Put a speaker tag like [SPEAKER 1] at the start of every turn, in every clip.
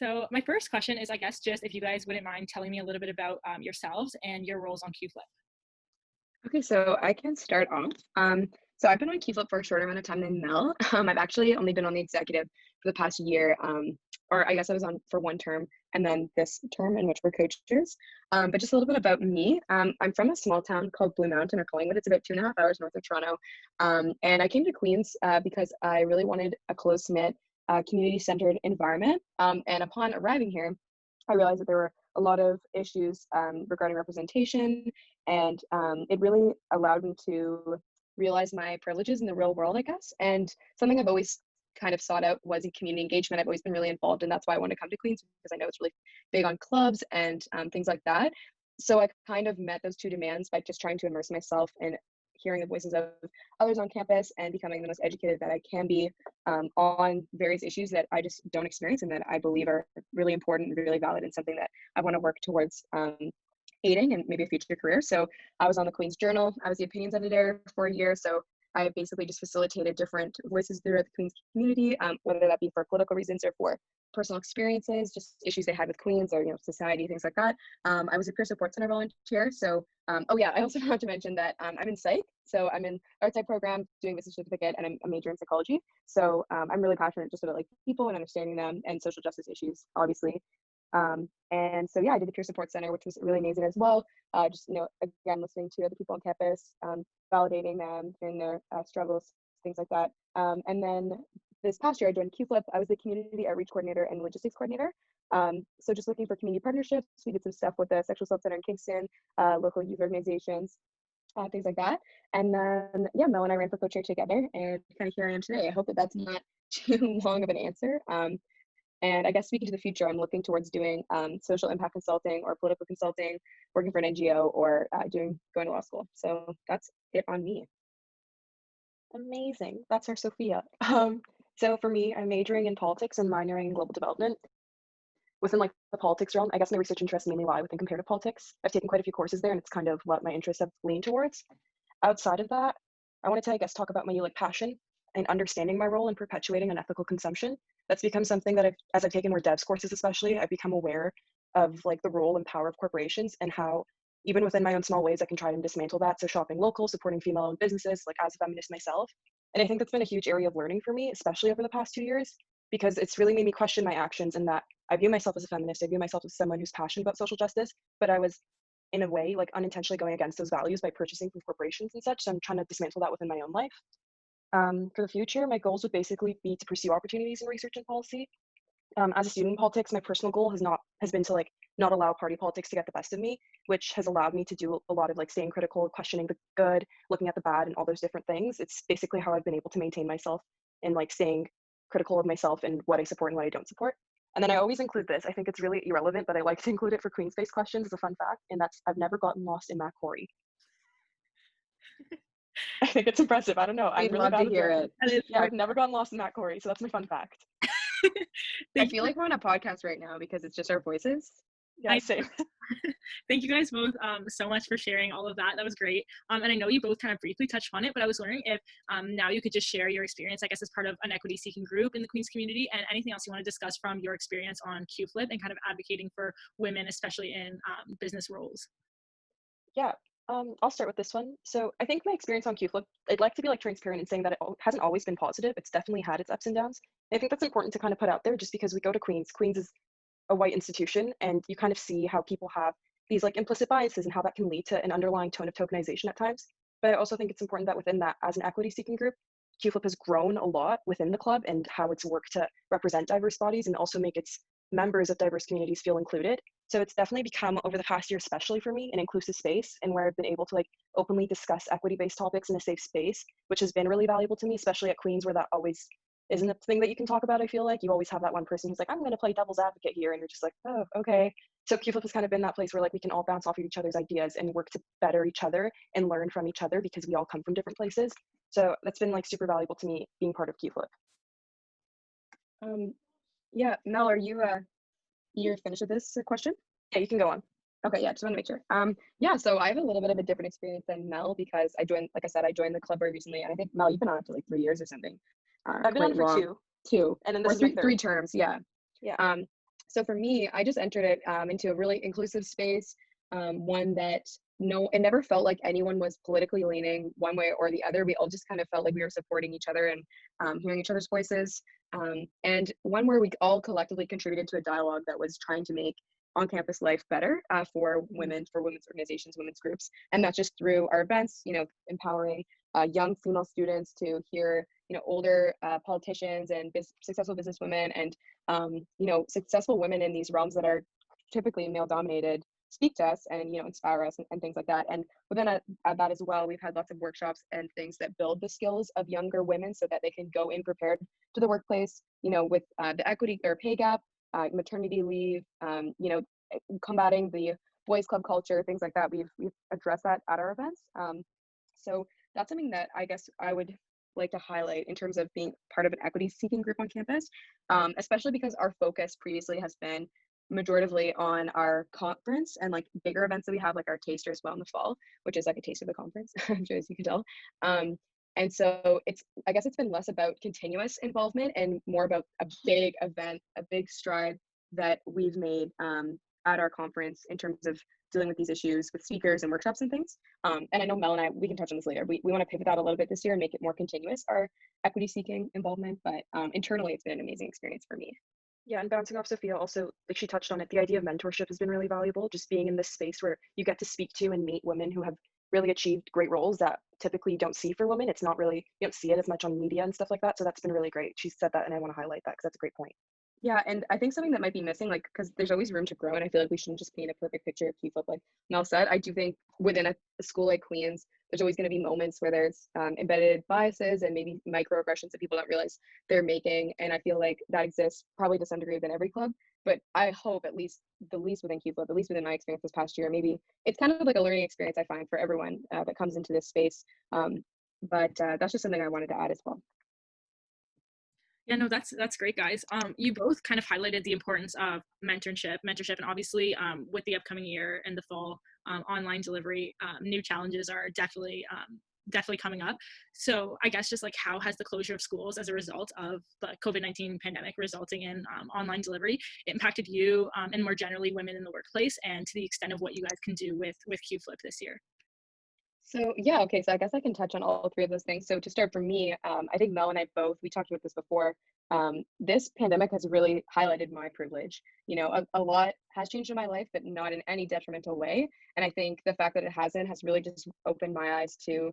[SPEAKER 1] So my first question is, I guess, just if you guys wouldn't mind telling me a little bit about yourselves and your roles on QFLIP.
[SPEAKER 2] Okay, so I can start off. So I've been on QFLIP for a shorter amount of time than Mel. I've actually only been on the executive for the past year, or I guess I was on for one term, and then this term in which we're co-chairs. But just a little bit about me. I'm from a small town called Blue Mountain or Collingwood. It's about 2.5 hours north of Toronto. And I came to Queens because I really wanted a close-knit, community-centered environment. And upon arriving here, I realized that there were a lot of issues regarding representation, and it really allowed me to realize my privileges in the real world, I guess. And something I've always kind of sought out was in community engagement. I've always been really involved, and that's why I want to come to Queens, because I know it's really big on clubs and things like that. So I kind of met those two demands by just trying to immerse myself in hearing the voices of others on campus and becoming the most educated that I can be on various issues that I just don't experience and that I believe are really important and really valid, and something that I want to work towards aiding and maybe a future career. So I was on the Queen's Journal. I was the opinions editor for a year. So I basically just facilitated different voices throughout the Queens community, whether that be for political reasons or for personal experiences, just issues they had with Queens or, society, things like that. I was a peer support center volunteer. So, oh yeah, I also forgot to mention that I'm in psych. So I'm in art psych program doing a certificate, and I'm a major in psychology. So I'm really passionate just about like people and understanding them and social justice issues, obviously. And so, yeah, I did the peer support center, which was really amazing as well. Just, again, listening to other people on campus, validating them in their struggles, things like that. And then this past year, I joined QFLIP. I was the community outreach coordinator and logistics coordinator. So just looking for community partnerships. We did some stuff with the Sexual Assault Center in Kingston, local youth organizations, things like that. And then, yeah, Mel and I ran for co-chair together, and kind of here I am today. I hope that that's not too long of an answer. And I guess speaking to the future, I'm looking towards doing social impact consulting or political consulting, working for an NGO, or going to law school. So that's it on me.
[SPEAKER 3] Amazing. That's our Sophia. So for me, I'm majoring in politics and minoring in global development. Within like the politics realm, I guess my research interests mainly lie within comparative politics. I've taken quite a few courses there, and it's kind of what my interests have leaned towards. Outside of that, I wanted to, I guess, talk about my passion and understanding my role in perpetuating unethical consumption. That's become something that as I've taken more devs courses especially, I've become aware of like the role and power of corporations, and how even within my own small ways I can try and dismantle that. So shopping local, supporting female-owned businesses, like as a feminist myself. And I think that's been a huge area of learning for me, especially over the past 2 years, because it's really made me question my actions, and that I view myself as a feminist, I view myself as someone who's passionate about social justice, but I was in a way like unintentionally going against those values by purchasing from corporations and such. So I'm trying to dismantle that within my own life. For the future, my goals would basically be to pursue opportunities in research and policy. As a student in politics, my personal goal has been to like not allow party politics to get the best of me, which has allowed me to do a lot of like staying critical, questioning the good, looking at the bad, and all those different things. It's basically how I've been able to maintain myself and like staying critical of myself and what I support and what I don't support. And then I always include this. I think it's really irrelevant, but I like to include it for Queens-based questions as a fun fact, and that's I've never gotten lost in Matt Corey. I think it's impressive. I don't know.
[SPEAKER 2] We'd love to hear it.
[SPEAKER 3] Yeah, I've never gotten lost in Matt Corey, so that's my fun fact.
[SPEAKER 2] I feel like we're on a podcast right now because it's just our voices.
[SPEAKER 3] Yeah, same.
[SPEAKER 1] Thank you guys both so much for sharing all of that. That was great. And I know you both kind of briefly touched on it, but I was wondering if now you could just share your experience, I guess, as part of an equity seeking group in the Queens community, and anything else you want to discuss from your experience on QFLIP and kind of advocating for women, especially in business roles.
[SPEAKER 3] Yeah. I'll start with this one. So I think my experience on QFLIP, I'd like to be like transparent in saying that it hasn't always been positive. It's definitely had its ups and downs. And I think that's important to kind of put out there, just because we go to Queens. Queens is a white institution, and you kind of see how people have these like implicit biases and how that can lead to an underlying tone of tokenization at times. But I also think it's important that within that, as an equity seeking group, QFLIP has grown a lot within the club, and how it's worked to represent diverse bodies and also make its members of diverse communities feel included. So it's definitely become, over the past year, especially for me, an inclusive space, and where I've been able to like openly discuss equity-based topics in a safe space, which has been really valuable to me, especially at Queens, where that always isn't a thing that you can talk about. I feel like you always have that one person who's like, I'm going to play devil's advocate here, and you're just like, oh, okay. So QFLIP has kind of been that place where like we can all bounce off of each other's ideas and work to better each other and learn from each other, because we all come from different places. So that's been like super valuable to me being part of QFLIP.
[SPEAKER 2] Yeah, Mel, are you're finished with this question?
[SPEAKER 3] Yeah, you can go on.
[SPEAKER 2] Okay, yeah, just want to make sure. Yeah, so I have a little bit of a different experience than Mel, because I joined the club very recently, and I think, Mel, you've been on it for like 3 years or something.
[SPEAKER 3] I've been on it for two.
[SPEAKER 2] Two.
[SPEAKER 3] And then
[SPEAKER 2] or
[SPEAKER 3] this is my
[SPEAKER 2] three terms, yeah.
[SPEAKER 3] Yeah.
[SPEAKER 2] So for me, I just entered it into a really inclusive space, one that it never felt like anyone was politically leaning one way or the other. We all just kind of felt like we were supporting each other and hearing each other's voices. And one where we all collectively contributed to a dialogue that was trying to make on-campus life better for women, for women's organizations, women's groups. And that's just through our events, empowering young female students to hear, older politicians and successful businesswomen and, successful women in these realms that are typically male dominated speak to us and, inspire us and things like that. And within that as well, we've had lots of workshops and things that build the skills of younger women so that they can go in prepared to the workplace, with the equity or pay gap, maternity leave, combating the boys club culture, things like that. We've addressed that at our events. So that's something that I guess I would like to highlight in terms of being part of an equity seeking group on campus, especially because our focus previously has been majoritively on our conference and like bigger events that we have, like our taster as well in the fall, which is like a taste of the conference, I'm sure as you can tell. And so I guess it's been less about continuous involvement and more about a big event, a big stride that we've made at our conference in terms of dealing with these issues with speakers and workshops and things. And I know Mel and I, we can touch on this later. We want to pivot that a little bit this year and make it more continuous, our equity seeking involvement. But internally, it's been an amazing experience for me.
[SPEAKER 3] Yeah, and bouncing off Sophia, also, like she touched on it, the idea of mentorship has been really valuable, just being in this space where you get to speak to and meet women who have really achieved great roles that typically don't see for women. It's not really, you don't see it as much on media and stuff like that. So that's been really great. She said that, and I want to highlight that because that's a great point.
[SPEAKER 2] Yeah, and I think something that might be missing, like, because there's always room to grow, and I feel like we shouldn't just paint a perfect picture of QFLIP, like Mel said. I do think within a school like Queen's, there's always going to be moments where there's embedded biases and maybe microaggressions that people don't realize they're making, and I feel like that exists probably to some degree within every club. But I hope at least the least within QFLIP, at least within my experience this past year, maybe it's kind of like a learning experience I find for everyone that comes into this space. But that's just something I wanted to add as well.
[SPEAKER 1] Yeah, no, that's great, guys. You both kind of highlighted the importance of mentorship, and obviously with the upcoming year and the fall, online delivery, new challenges are definitely coming up. So I guess just like how has the closure of schools as a result of the COVID-19 pandemic resulting in online delivery impacted you and more generally women in the workplace, and to the extent of what you guys can do with QFLIP this year?
[SPEAKER 2] So yeah, okay, so I guess I can touch on all three of those things. So to start for me, I think Mel and I both, we talked about this before, this pandemic has really highlighted my privilege. A lot has changed in my life, but not in any detrimental way. And I think the fact that it hasn't has really just opened my eyes to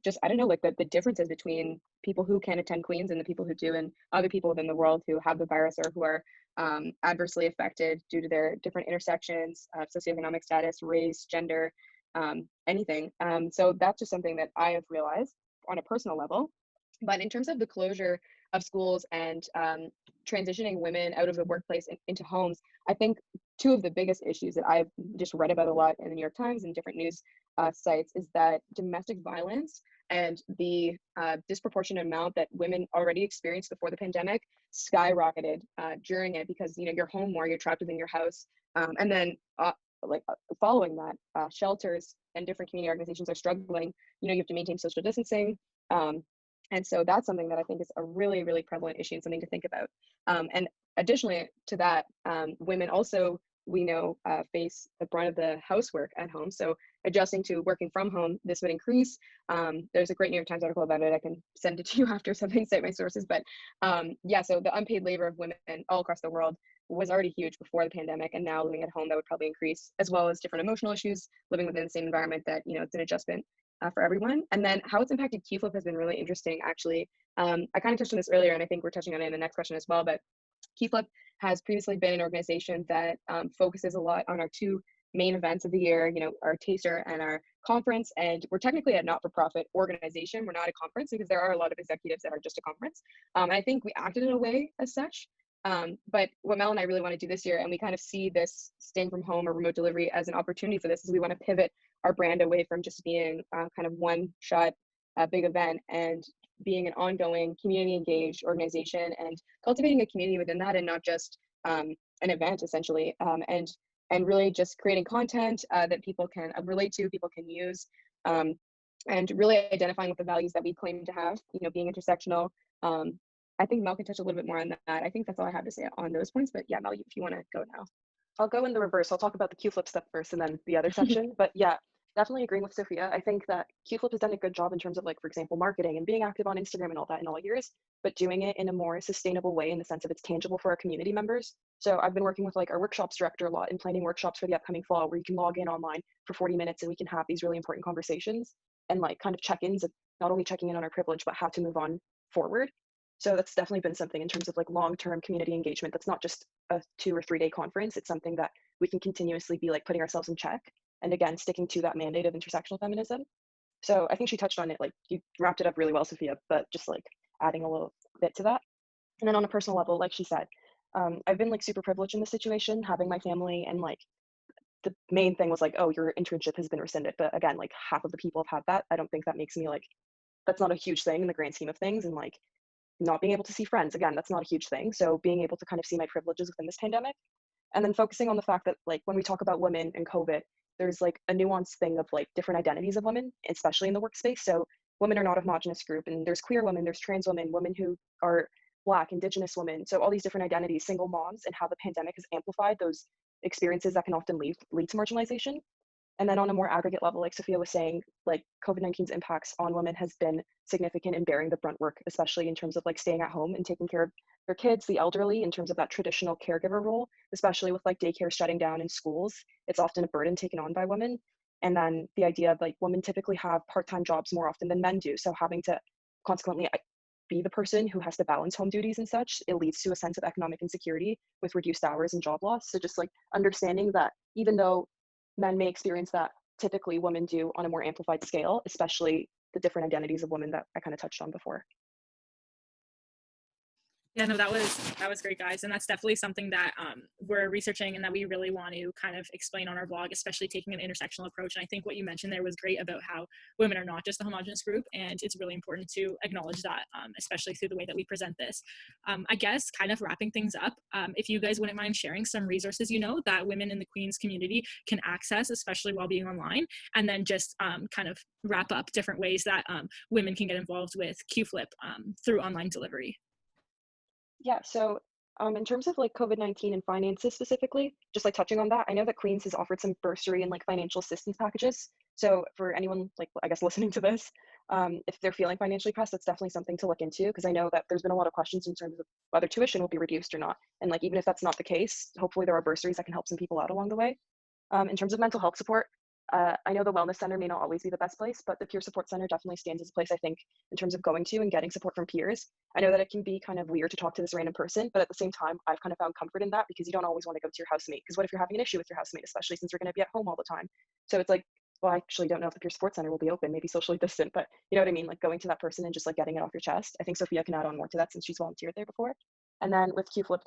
[SPEAKER 2] just, I don't know, like the differences between people who can attend Queens and the people who do, and other people within the world who have the virus or who are adversely affected due to their different intersections, socioeconomic status, race, gender, anything. So that's just something that I have realized on a personal level. But in terms of the closure of schools and transitioning women out of the workplace into homes, I think two of the biggest issues that I've just read about a lot in the New York Times and different news sites is that domestic violence and the disproportionate amount that women already experienced before the pandemic skyrocketed during it, because you're home more, you're trapped within your house, and then following that, shelters and different community organizations are struggling. You have to maintain social distancing. And so that's something that I think is a really, really prevalent issue and something to think about. And additionally to that, women also, we know, face the brunt of the housework at home. So adjusting to working from home, this would increase. There's a great New York Times article about it. I can send it to you after, something, cite my sources. But yeah, so the unpaid labor of women all across the world was already huge before the pandemic, and now living at home, that would probably increase, as well as different emotional issues living within the same environment that, it's an adjustment for everyone. And then how it's impacted QFLIP has been really interesting, actually. I kind of touched on this earlier, and I think we're touching on it in the next question as well, but QFLIP has previously been an organization that focuses a lot on our two main events of the year, our taster and our conference. And we're technically a not-for-profit organization. We're not a conference, because there are a lot of executives that are just a conference. And I think we acted in a way as such. But what Mel and I really want to do this year, and we kind of see this staying from home or remote delivery as an opportunity for this, is we want to pivot our brand away from just being kind of one-shot big event, and being an ongoing community engaged organization, and cultivating a community within that, and not just an event essentially, and really just creating content that people can relate to, people can use, and really identifying with the values that we claim to have, being intersectional, I think Mel can touch a little bit more on that. I think that's all I have to say on those points. But yeah, Mel, if you want to go now.
[SPEAKER 3] I'll go in the reverse. I'll talk about the QFLIP stuff first and then the other section. But yeah, definitely agreeing with Sophia. I think that QFLIP has done a good job in terms of, like, for example, marketing and being active on Instagram and all that in all years, but doing it in a more sustainable way in the sense of it's tangible for our community members. So I've been working with like our workshops director a lot and planning workshops for the upcoming fall where you can log in online for 40 minutes and we can have these really important conversations and like kind of check-ins of not only checking in on our privilege, but how to move on forward. So that's definitely been something in terms of like long-term community engagement. That's not just a 2 or 3 day conference. It's something that we can continuously be like putting ourselves in check. And again, sticking to that mandate of intersectional feminism. So I think she touched on it, like you wrapped it up really well, Sophia, but just like adding a little bit to that. And then on a personal level, like she said, I've been like super privileged in this situation, having my family, and like the main thing was like, oh, your internship has been rescinded. But again, like half of the people have had that. I don't think that makes me like, that's not a huge thing in the grand scheme of things. And like not being able to see friends, again, that's not a huge thing. So being able to kind of see my privileges within this pandemic, and then focusing on the fact that like when we talk about women and COVID, there's like a nuanced thing of like different identities of women, especially in the workspace. So women are not a homogenous group, and there's queer women, there's trans women, women who are Black, Indigenous women. So all these different identities, single moms, and how the pandemic has amplified those experiences that can often lead to marginalization. And then on a more aggregate level, like Sophia was saying, like COVID-19's impacts on women has been significant in bearing the brunt work, especially in terms of like staying at home and taking care of their kids, the elderly, in terms of that traditional caregiver role, especially with like daycare shutting down in schools. It's often a burden taken on by women. And then the idea of like women typically have part-time jobs more often than men do. So having to consequently be the person who has to balance home duties and such, it leads to a sense of economic insecurity with reduced hours and job loss. So just like understanding that even though men may experience that, typically women do on a more amplified scale, especially the different identities of women that I kind of touched on before.
[SPEAKER 1] Yeah, no, that was great, guys, and that's definitely something that we're researching and that we really want to kind of explain on our blog, especially taking an intersectional approach. And I think what you mentioned there was great about how women are not just a homogenous group, and it's really important to acknowledge that, especially through the way that we present this. I guess kind of wrapping things up, if you guys wouldn't mind sharing some resources that women in the Queens community can access, especially while being online, and then just kind of wrap up different ways that women can get involved with QFLIP through online delivery.
[SPEAKER 3] Yeah, so in terms of like COVID-19 and finances specifically, just like touching on that, I know that Queens has offered some bursary and like financial assistance packages. So for anyone like, I guess, listening to this, if they're feeling financially pressed, that's definitely something to look into, because I know that there's been a lot of questions in terms of whether tuition will be reduced or not. And like, even if that's not the case, hopefully there are bursaries that can help some people out along the way. In terms of mental health support, I know the Wellness Center may not always be the best place, but the Peer Support Center definitely stands as a place, I think, in terms of going to and getting support from peers. I know that it can be kind of weird to talk to this random person, but at the same time, I've kind of found comfort in that, because you don't always want to go to your housemate. Because what if you're having an issue with your housemate, especially since you're going to be at home all the time? So it's like, well, I actually don't know if the Peer Support Center will be open, maybe socially distant, but you know what I mean? Like going to that person and just like getting it off your chest. I think Sophia can add on more to that since she's volunteered there before. And then with QFLIP,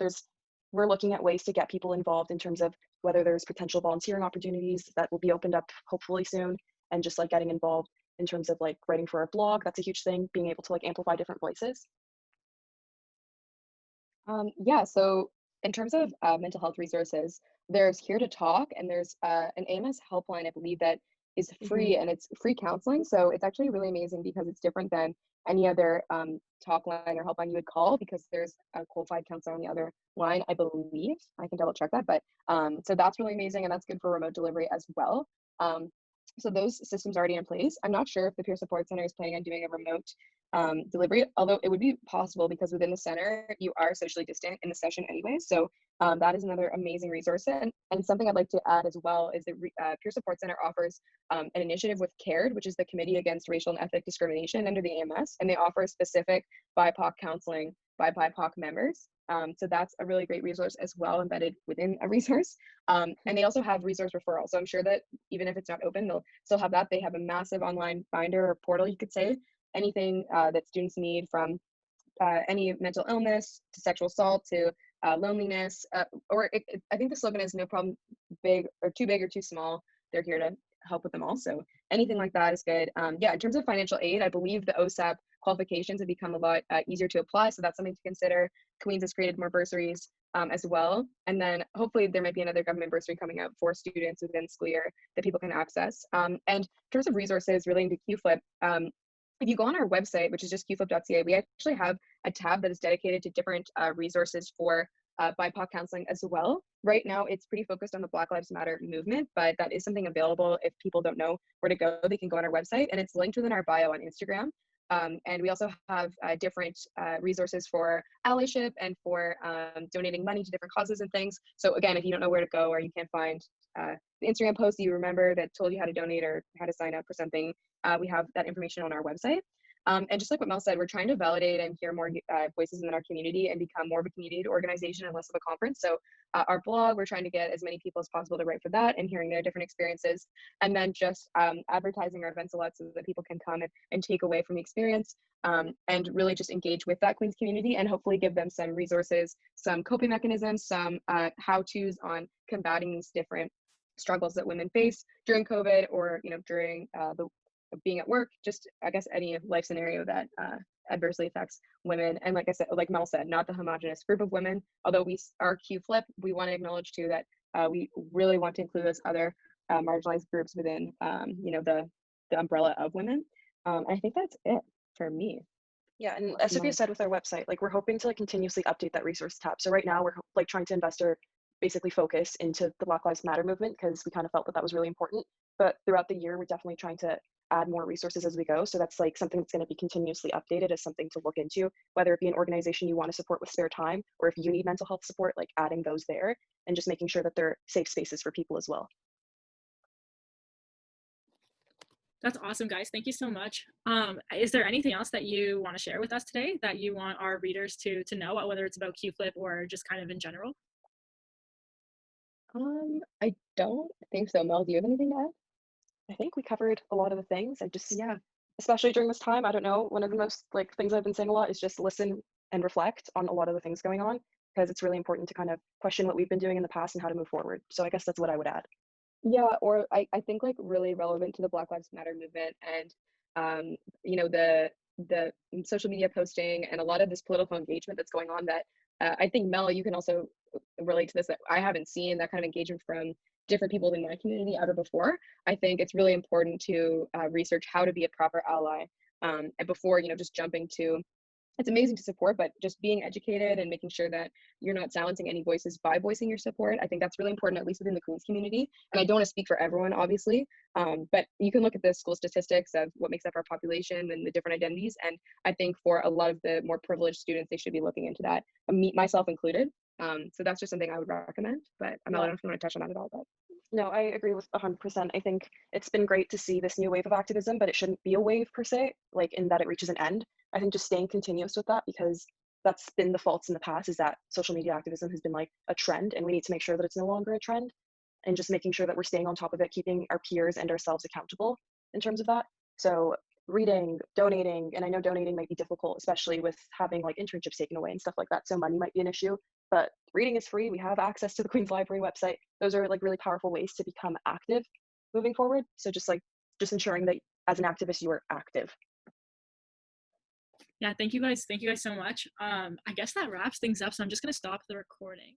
[SPEAKER 3] we're looking at ways to get people involved in terms of whether there's potential volunteering opportunities that will be opened up hopefully soon, and just like getting involved in terms of like writing for our blog. That's a huge thing, being able to like amplify different voices.
[SPEAKER 2] Yeah, so in terms of mental health resources, there's Here to Talk, and there's an AMS helpline, I believe, that is free, and it's free counseling. So it's actually really amazing because it's different than any other talk line or helpline you would call, because there's a qualified counselor on the other line, I believe. I can double check that, but so that's really amazing, and that's good for remote delivery as well. So those systems are already in place. I'm not sure if the Peer Support Center is planning on doing a remote delivery, although it would be possible, because within the center, you are socially distant in the session anyway. So that is another amazing resource. And something I'd like to add as well is the Peer Support Center offers an initiative with CARED, which is the Committee Against Racial and Ethnic Discrimination under the AMS, and they offer specific BIPOC counseling by BIPOC members. So that's a really great resource as well, embedded within a resource. And they also have resource referral. So I'm sure that even if it's not open, they'll still have that. They have a massive online binder or portal, you could say, anything that students need, from any mental illness to sexual assault to loneliness, I think the slogan is no problem big or too small. They're here to help with them all. So anything like that is good. Yeah, in terms of financial aid, I believe the OSAP qualifications have become a lot easier to apply. So that's something to consider. Queens has created more bursaries as well. And then hopefully there might be another government bursary coming out for students within the school year that people can access. And in terms of resources relating to QFLIP, if you go on our website, which is just qflip.ca, we actually have a tab that is dedicated to different resources for BIPOC counseling as well. Right now, it's pretty focused on the Black Lives Matter movement, but that is something available. If people don't know where to go, they can go on our website, and it's linked within our bio on Instagram. And we also have different resources for allyship and for donating money to different causes and things. So again, if you don't know where to go or you can't find the Instagram post you remember that told you how to donate or how to sign up for something, we have that information on our website. And just like what Mel said, we're trying to validate and hear more voices in our community and become more of a community organization and less of a conference. So our blog, we're trying to get as many people as possible to write for that and hearing their different experiences. And then just advertising our events a lot so that people can come and take away from the experience and really just engage with that Queens community and hopefully give them some resources, some coping mechanisms, some how-tos on combating these different struggles that women face during COVID or, you know, during the being at work, just I guess any life scenario that adversely affects women. And like I said, like Mel said, not the homogenous group of women, although we are QFLIP, we want to acknowledge too that we really want to include those other marginalized groups within, you know, the umbrella of women. I think that's it for me.
[SPEAKER 3] Yeah, and as Sophia said with our website, like we're hoping to like continuously update that resource tab. So right now we're like trying to invest our basically focus into the Black Lives Matter movement because we kind of felt that that was really important. But throughout the year, we're definitely trying to add more resources as we go. So that's like something that's going to be continuously updated as something to look into, whether it be an organization you want to support with spare time, or if you need mental health support, like adding those there and just making sure that they're safe spaces for people as well.
[SPEAKER 1] That's awesome, guys. Thank you so much. Is there anything else that you want to share with us today that you want our readers to know, whether it's about QFLIP or just kind of in general?
[SPEAKER 2] I don't think so. Mel, do you have anything to add?
[SPEAKER 3] I think we covered a lot of the things. And just, yeah, especially during this time, I don't know, one of the most like things I've been saying a lot is just listen and reflect on a lot of the things going on, because it's really important to kind of question what we've been doing in the past and how to move forward. So I guess that's what I would add.
[SPEAKER 2] Yeah, or I think like really relevant to the Black Lives Matter movement and you know, the social media posting and a lot of this political engagement that's going on that I think Mel, you can also relate to this, that I haven't seen that kind of engagement from different people in my community ever before. I think it's really important to research how to be a proper ally and before, you know, just jumping to, it's amazing to support, but just being educated and making sure that you're not silencing any voices by voicing your support. I think that's really important, at least within the Queens community. And I don't want to speak for everyone, obviously, but you can look at the school statistics of what makes up our population and the different identities. And I think for a lot of the more privileged students, they should be looking into that, me, myself included. So that's just something I would recommend, but I'm not, I don't know if you want to touch on that at all, but.
[SPEAKER 3] No, I agree with 100%. I think it's been great to see this new wave of activism, but it shouldn't be a wave per se, like in that it reaches an end. I think just staying continuous with that, because that's been the faults in the past, is that social media activism has been like a trend, and we need to make sure that it's no longer a trend, and just making sure that we're staying on top of it, keeping our peers and ourselves accountable in terms of that. So reading, donating, and I know donating might be difficult, especially with having like internships taken away and stuff like that. So money might be an issue, but reading is free. We have access to the Queen's Library website. Those are like really powerful ways to become active moving forward. So just ensuring that as an activist, you are active.
[SPEAKER 1] Yeah, thank you guys. Thank you guys so much. I guess that wraps things up. So I'm just going to stop the recording.